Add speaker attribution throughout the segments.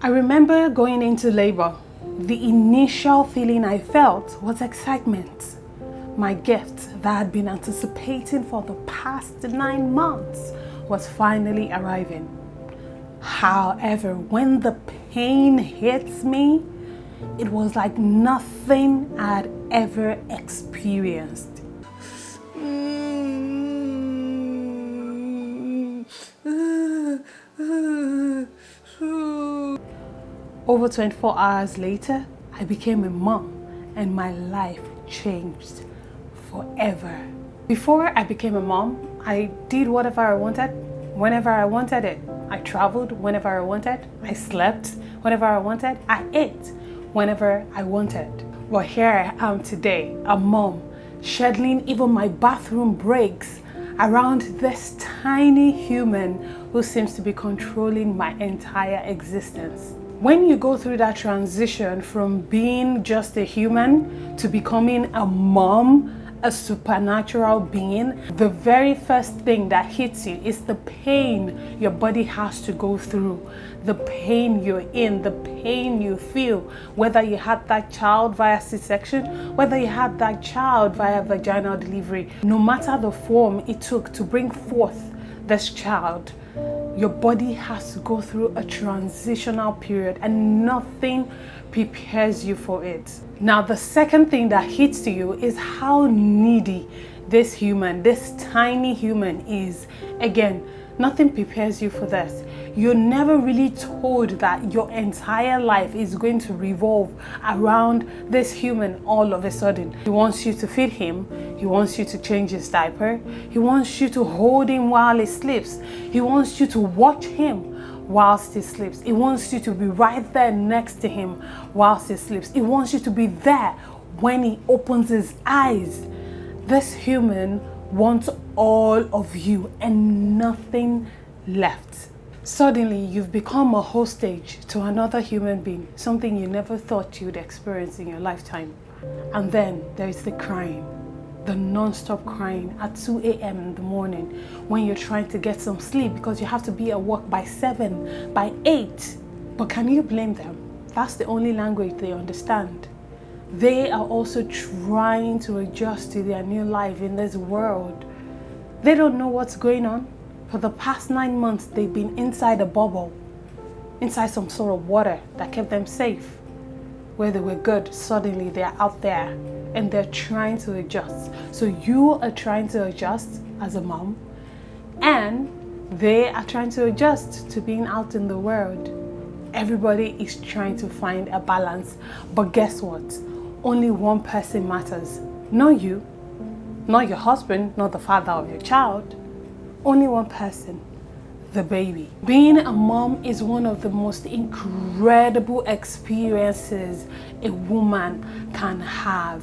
Speaker 1: I remember going into labor. The initial feeling I felt was excitement. My gift that I had been anticipating for the past 9 months was finally arriving. However, when the pain hits me, it was like nothing I had ever experienced. Over 24 hours later, I became a mom and my life changed forever. Before I became a mom, I did whatever I wanted, whenever I wanted it. I traveled whenever I wanted. I slept whenever I wanted. I ate whenever I wanted. Well, here I am today, a mom, scheduling even my bathroom breaks around this tiny human who seems to be controlling my entire existence. When you go through that transition from being just a human to becoming a mom, a supernatural being, the very first thing that hits you is the pain your body has to go through, the pain you're in, the pain you feel, whether you had that child via C-section, whether you had that child via vaginal delivery. No matter the form it took to bring forth this child, your body has to go through a transitional period and nothing prepares you for it. Now, the second thing that hits to you is how needy this human, this tiny human is. Again, nothing prepares you for this. You're never really told that your entire life is going to revolve around this human all of a sudden. He wants you to feed him. He wants you to change his diaper. He wants you to hold him while he sleeps. He wants you to watch him whilst he sleeps. He wants you to be right there next to him whilst he sleeps. He wants you to be there when he opens his eyes. This human wants all of you and nothing left. Suddenly, you've become a hostage to another human being, something you never thought you'd experience in your lifetime. And then there is the crying, the non-stop crying at 2 a.m. in the morning when you're trying to get some sleep because you have to be at work by 7, by 8. But can you blame them? That's the only language they understand. They are also trying to adjust to their new life in this world. They don't know what's going on. For the past 9 months, they've been inside a bubble, inside some sort of water that kept them safe. Where they were good, suddenly they're out there and they're trying to adjust. So you are trying to adjust as a mom, and they are trying to adjust to being out in the world. Everybody is trying to find a balance, but guess what? Only one person matters. Not you, not your husband, not the father of your child. Only one person, the baby. Being a mom is one of the most incredible experiences a woman can have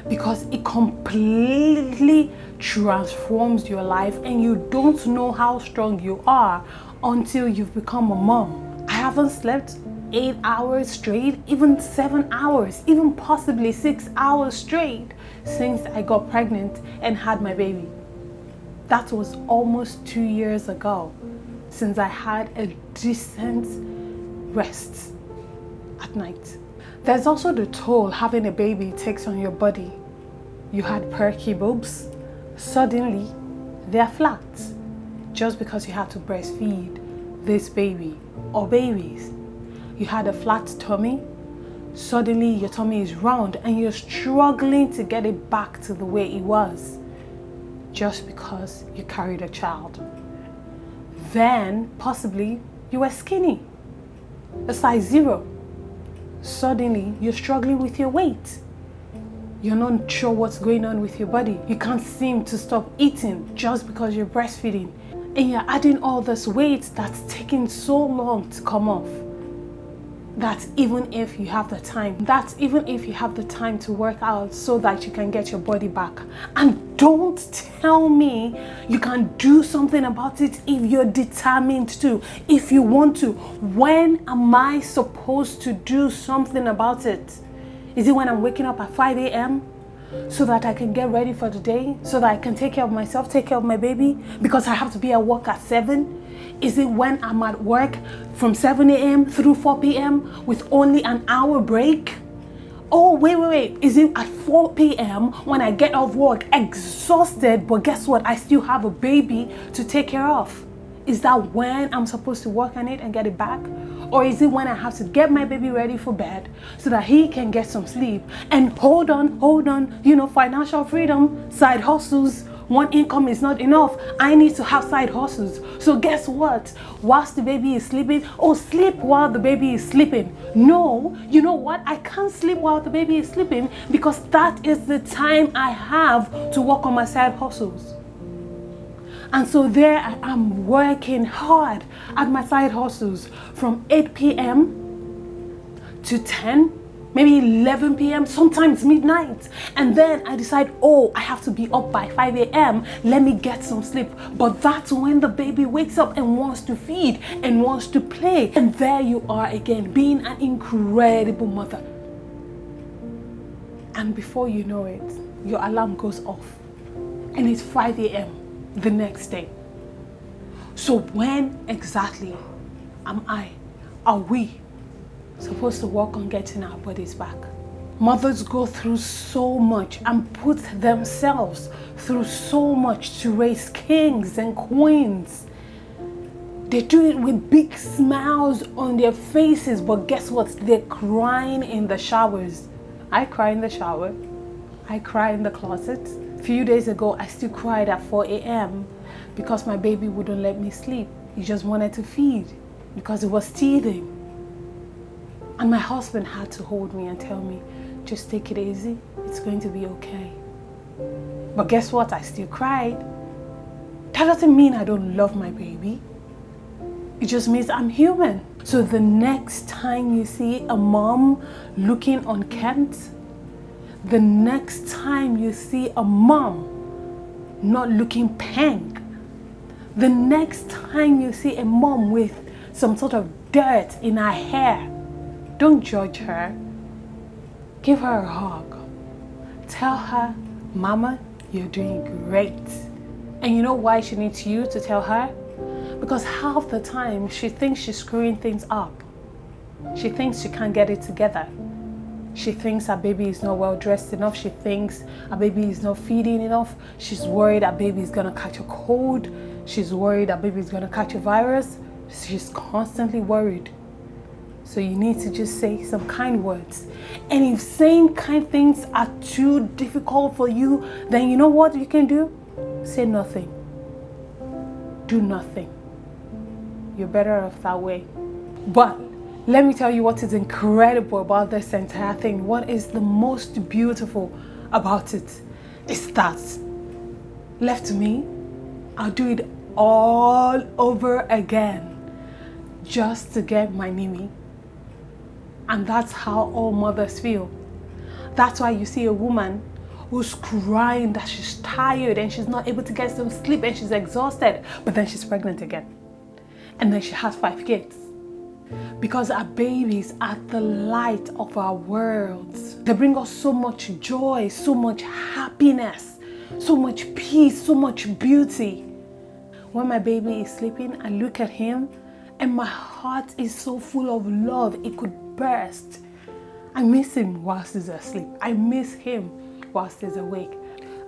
Speaker 1: because it completely transforms your life and you don't know how strong you are until you've become a mom. I haven't slept 8 hours straight, even 7 hours, even possibly 6 hours straight since I got pregnant and had my baby. That was almost 2 years ago since I had a decent rest at night. There's also the toll having a baby takes on your body. You had perky boobs, suddenly they're flat just because you had to breastfeed this baby or babies. You had a flat tummy, suddenly your tummy is round and you're struggling to get it back to the way it was just because you carried a child. Then possibly you were skinny, a size 0. Suddenly you're struggling with your weight. You're not sure what's going on with your body. You can't seem to stop eating just because you're breastfeeding. And you're adding all this weight that's taking so long to come off. That's even if you have the time. That's even if you have the time to work out so that you can get your body back. And don't tell me you can do something about it if you're determined to, if you want to. When am I supposed to do something about it? Is it when I'm waking up at 5 a.m. so that I can get ready for the day, so that I can take care of myself, take care of my baby, because I have to be at work at 7? Is it when I'm at work from 7 a.m. through 4 p.m. with only an hour break? Oh, wait. Is it at 4 p.m. when I get off work exhausted, but guess what? I still have a baby to take care of. Is that when I'm supposed to work on it and get it back? Or is it when I have to get my baby ready for bed so that he can get some sleep? And hold on, financial freedom, side hustles. One income is not enough. I need to have side hustles. So guess what? Whilst the baby is sleeping, sleep while the baby is sleeping. No, you know what? I can't sleep while the baby is sleeping because that is the time I have to work on my side hustles. And so there I am working hard at my side hustles from 8 p.m. to 10, maybe 11 p.m., sometimes midnight. And then I decide, I have to be up by 5 a.m. Let me get some sleep. But that's when the baby wakes up and wants to feed and wants to play. And there you are again, being an incredible mother. And before you know it, your alarm goes off and it's 5 a.m. the next day. So when exactly are we supposed to work on getting our bodies back? Mothers go through so much and put themselves through so much to raise kings and queens. They do it with big smiles on their faces, but guess what? They're crying in the showers. I cry in the shower. I cry in the closet. A few days ago, I still cried at 4 a.m. because my baby wouldn't let me sleep. He just wanted to feed because it was teething. And my husband had to hold me and tell me, just take it easy, it's going to be okay. But guess what? I still cried. That doesn't mean I don't love my baby. It just means I'm human. So the next time you see a mom looking unkempt, the next time you see a mom not looking pink, the next time you see a mom with some sort of dirt in her hair, don't judge her. Give her a hug. Tell her, Mama, you're doing great. And you know why she needs you to tell her? Because half the time she thinks she's screwing things up. She thinks she can't get it together. She thinks her baby is not well dressed enough. She thinks her baby is not feeding enough. She's worried her baby is gonna catch a cold. She's worried her baby is gonna catch a virus. She's constantly worried. So you need to just say some kind words. And if saying kind things are too difficult for you, then you know what you can do? Say nothing. Do nothing. You're better off that way. But let me tell you what is incredible about this entire thing. What is the most beautiful about it is that, left to me, I'll do it all over again just to get my Nimi. And that's how all mothers feel. That's why you see a woman who's crying that she's tired and she's not able to get some sleep and she's exhausted, but then she's pregnant again. And then she has 5 kids. Because our babies are the light of our worlds. They bring us so much joy, so much happiness, so much peace, so much beauty. When my baby is sleeping, I look at him and my heart is so full of love, it could burst. I miss him whilst he's asleep. I miss him whilst he's awake.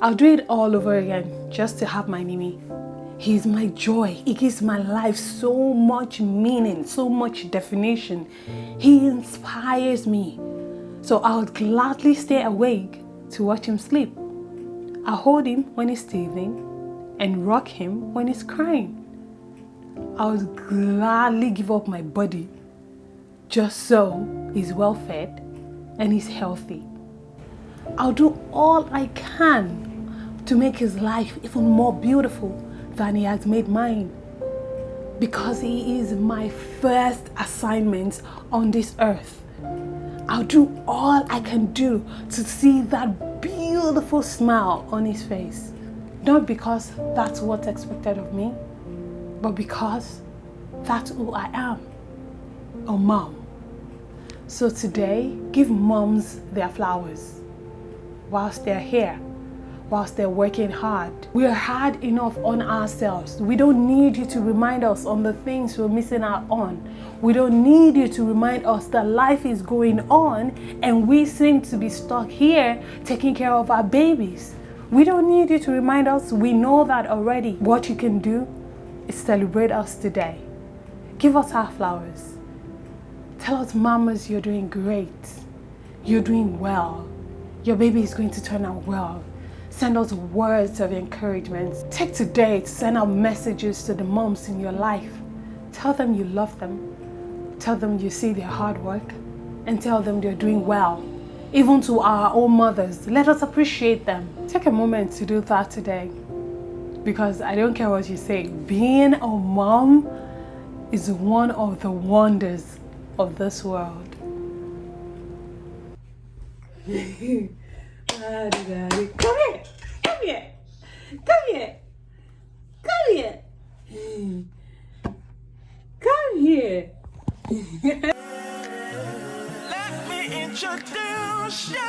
Speaker 1: I'll do it all over again just to have my Nimi. He's my joy. He gives my life so much meaning, so much definition. He inspires me. So I'll gladly stay awake to watch him sleep. I'll hold him when he's teething and rock him when he's crying. I'll gladly give up my body just so he's well fed and he's healthy. I'll do all I can to make his life even more beautiful than he has made mine, because he is my first assignment on this earth. I'll do all I can do to see that beautiful smile on his face, not because that's what's expected of me, but because that's who I am, a mom. So today, give moms their flowers whilst they're here, whilst they're working hard. We are hard enough on ourselves. We don't need you to remind us on the things we're missing out on. We don't need you to remind us that life is going on and we seem to be stuck here taking care of our babies. We don't need you to remind us. We know that already. What you can do is celebrate us today. Give us our flowers. Tell us, mamas, you're doing great. You're doing well. Your baby is going to turn out well. Send us words of encouragement. Take today to send out messages to the moms in your life. Tell them you love them. Tell them you see their hard work. And tell them they're doing well. Even to our own mothers, let us appreciate them. Take a moment to do that today. Because I don't care what you say, being a mom is one of the wonders of this world. Come here, come here, come here, come here, come here.
Speaker 2: Let me introduce you.